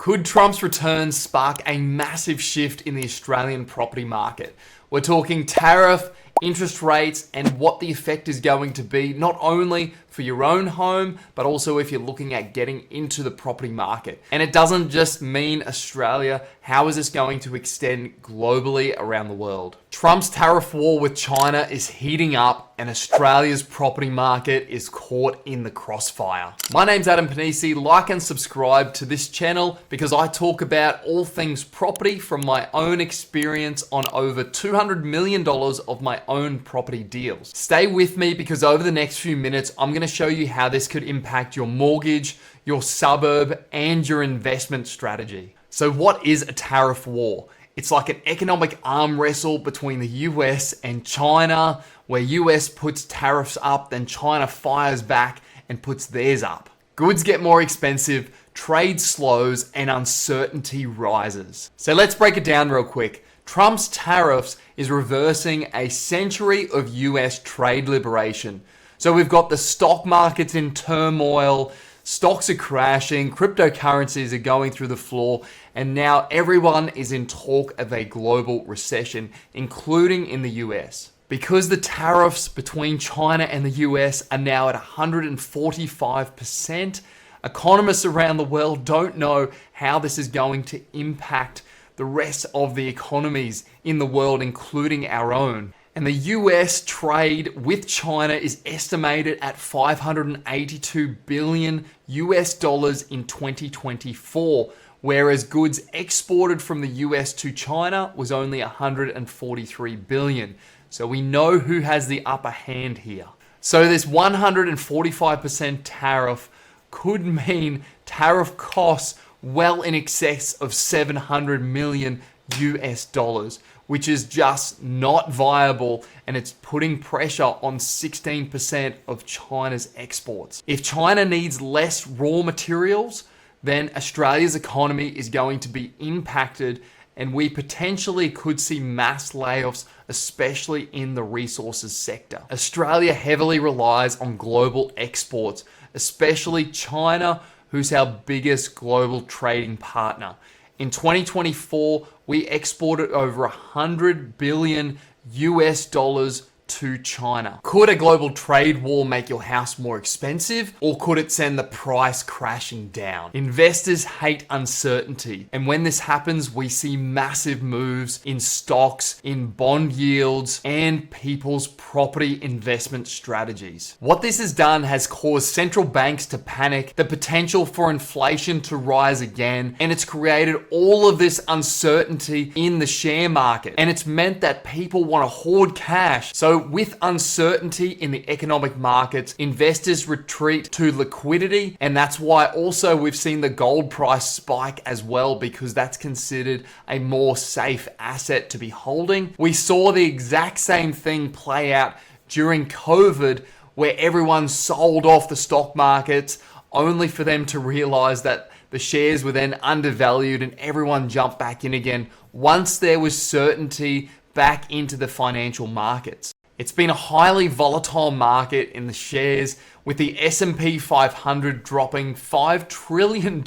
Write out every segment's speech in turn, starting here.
Could Trump's return spark a massive shift in the Australian property market? We're talking tariff, interest rates, and what the effect is going to be, not only for your own home, but also if you're looking at getting into the property market. And it doesn't just mean Australia. How is this going to extend globally around the world? Trump's tariff war with China is heating up, and Australia's property market is caught in the crossfire. My name's Adam Panisi. Like and subscribe to this channel because I talk about all things property from my own experience on over $200 million of my own property deals. Stay with me because over the next few minutes, I'm going to show you how this could impact your mortgage, your suburb, and your investment strategy. So what is a tariff war? It's like an economic arm wrestle between the US and China, where US puts tariffs up, then China fires back and puts theirs up. Goods get more expensive, trade slows, and uncertainty rises. So let's break it down real quick. Trump's tariffs is reversing a century of US trade liberation. So we've got the stock markets in turmoil, stocks are crashing, cryptocurrencies are going through the floor, and now everyone is in talk of a global recession, including in the US. Because the tariffs between China and the US are now at 145%, economists around the world don't know how this is going to impact the rest of the economies in the world, including our own. And the US trade with China is estimated at $582 billion US dollars in 2024, whereas goods exported from the US to China was only $143 billion. So we know who has the upper hand here. So this 145% tariff could mean tariff costs well in excess of $700 million US dollars, which is just not viable, and it's putting pressure on 16% of China's exports. If China needs less raw materials, then Australia's economy is going to be impacted, and we potentially could see mass layoffs, especially in the resources sector. Australia heavily relies on global exports, especially China, who's our biggest global trading partner. In 2024, we exported over 100 billion US dollars to China. Could a global trade war make your house more expensive, or could it send the price crashing down? Investors hate uncertainty, and when this happens, we see massive moves in stocks, in bond yields, and people's property investment strategies. What this has done has caused central banks to panic, the potential for inflation to rise again, and it's created all of this uncertainty in the share market, and it's meant that people want to hoard cash. So with uncertainty in the economic markets, investors retreat to liquidity, and that's why also we've seen the gold price spike as well, because that's considered a more safe asset to be holding. We saw the exact same thing play out during COVID, where everyone sold off the stock markets only for them to realize that the shares were then undervalued and everyone jumped back in again once there was certainty back into the financial markets. It's been a highly volatile market in the shares, with the S&P 500 dropping $5 trillion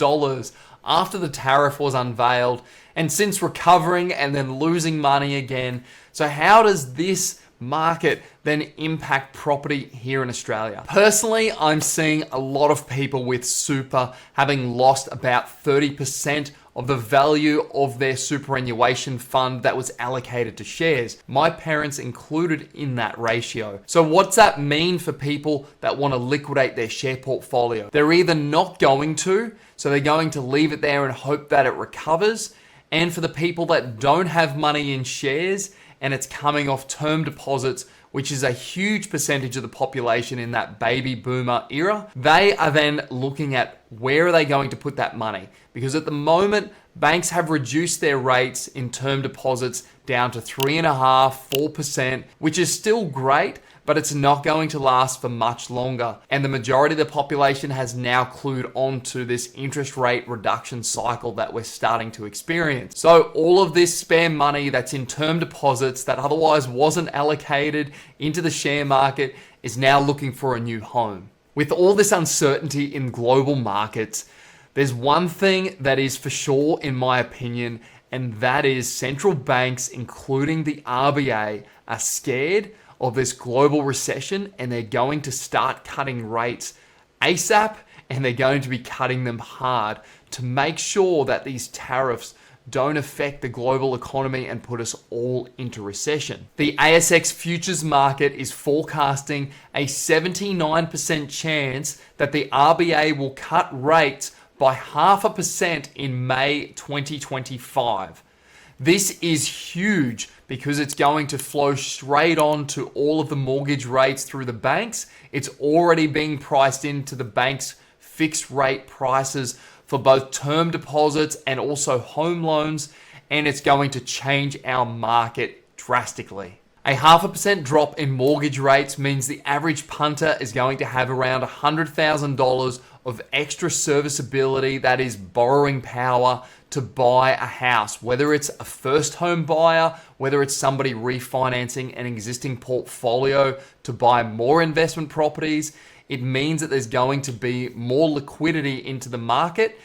after the tariff was unveiled, and since recovering and then losing money again. So how does this market then impact property here in Australia? Personally, I'm seeing a lot of people with super having lost about 30% of the value of their superannuation fund that was allocated to shares. My parents included in that ratio. So what's that mean for people that want to liquidate their share portfolio? They're either not going to, so they're going to leave it there and hope that it recovers. And for the people that don't have money in shares and it's coming off term deposits, which is a huge percentage of the population in that baby boomer era, they are then looking at where are they going to put that money? Because at the moment, banks have reduced their rates in term deposits down to 3.5%, 4%, which is still great, but it's not going to last for much longer. And the majority of the population has now clued onto this interest rate reduction cycle that we're starting to experience. So all of this spare money that's in term deposits that otherwise wasn't allocated into the share market is now looking for a new home. With all this uncertainty in global markets, There's one thing that is for sure, in my opinion, and that is central banks, including the RBA, are scared of this global recession, and they're going to start cutting rates ASAP, and they're going to be cutting them hard to make sure that these tariffs don't affect the global economy and put us all into recession. The ASX futures market is forecasting a 79% chance that the RBA will cut rates by 0.5% in May 2025. This is huge because it's going to flow straight on to all of the mortgage rates through the banks. It's already being priced into the banks' fixed rate prices for both term deposits and also home loans, and it's going to change our market drastically. A 0.5% drop in mortgage rates means the average punter is going to have around $100,000 of extra serviceability, that is borrowing power, to buy a house. Whether it's a first home buyer, whether it's somebody refinancing an existing portfolio to buy more investment properties, it means that there's going to be more liquidity into the market,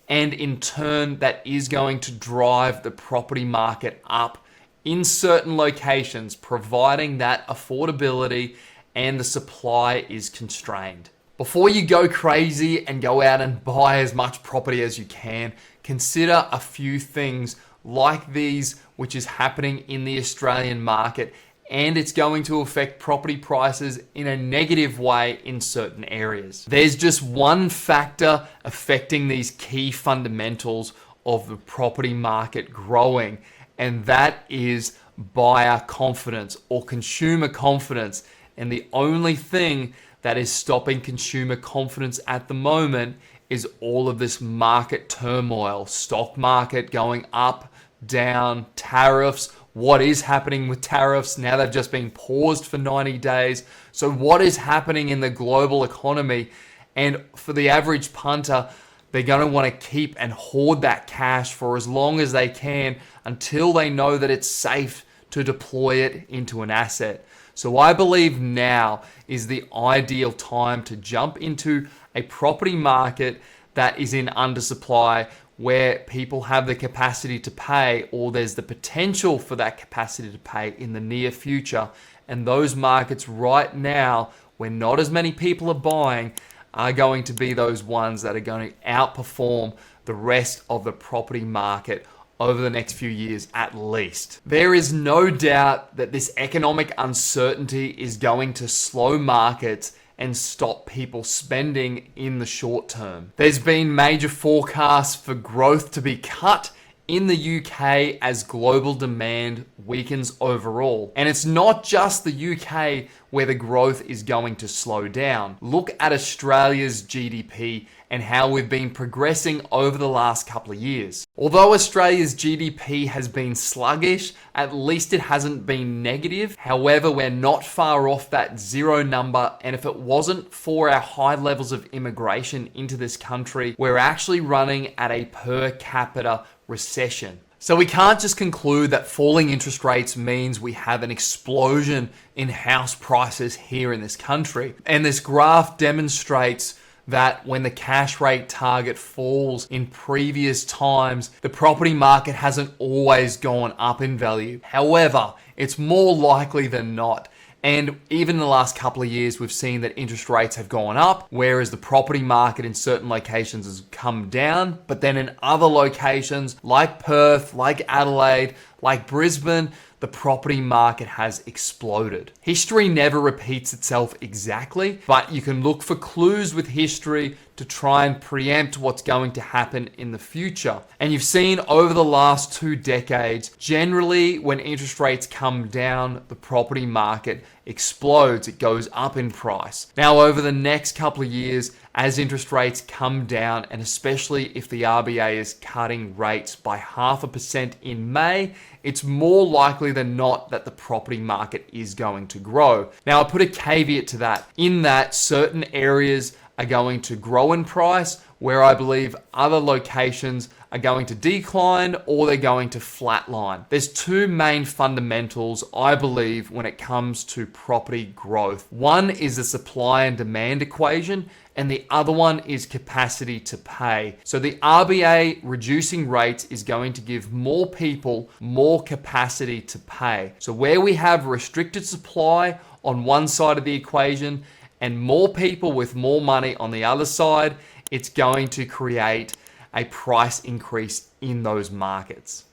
and in turn that is going to drive the property market up in certain locations, providing that affordability and the supply is constrained. Before you go crazy and go out and buy as much property as you can, consider a few things like these, which is happening in the Australian market, and it's going to affect property prices in a negative way in certain areas. There's just one factor affecting these key fundamentals of the property market growing, and that is buyer confidence or consumer confidence. And the only thing that is stopping consumer confidence at the moment is all of this market turmoil, stock market going up, down, tariffs. What is happening with tariffs? Now they've just been paused for 90 days. So what is happening in the global economy? And for the average punter, they're going to want to keep and hoard that cash for as long as they can until they know that it's safe to deploy it into an asset. So I believe now is the ideal time to jump into a property market that is in undersupply, where people have the capacity to pay, or there's the potential for that capacity to pay in the near future. And those markets right now, where not as many people are buying, are going to be those ones that are going to outperform the rest of the property market over the next few years at least. There is no doubt that this economic uncertainty is going to slow markets and stop people spending in the short term. There's been major forecasts for growth to be cut in the UK as global demand weakens overall. And it's not just the UK where the growth is going to slow down. Look at Australia's GDP and how we've been progressing over the last couple of years. Although Australia's GDP has been sluggish, at least it hasn't been negative. However, we're not far off that zero number, and if it wasn't for our high levels of immigration into this country, we're actually running at a per capita recession. So we can't just conclude that falling interest rates means we have an explosion in house prices here in this country. And this graph demonstrates that when the cash rate target falls in previous times, the property market hasn't always gone up in value. However, it's more likely than not. And even in the last couple of years, we've seen that interest rates have gone up, whereas the property market in certain locations has come down. But then in other locations like Perth, like Adelaide, like Brisbane, the property market has exploded. History never repeats itself exactly, but you can look for clues with history to try and preempt what's going to happen in the future. And you've seen over the last 2 decades, generally when interest rates come down, the property market explodes, it goes up in price. Now over the next couple of years, as interest rates come down, and especially if the RBA is cutting rates by 0.5% in May, it's more likely than not that the property market is going to grow. Now I put a caveat to that, in that certain areas are going to grow in price, where I believe other locations are going to decline or they're going to flatline. There's two main fundamentals, I believe, when it comes to property growth. One is the supply and demand equation, and the other one is capacity to pay. So the RBA reducing rates is going to give more people more capacity to pay. So where we have restricted supply on one side of the equation and more people with more money on the other side, it's going to create a price increase in those markets.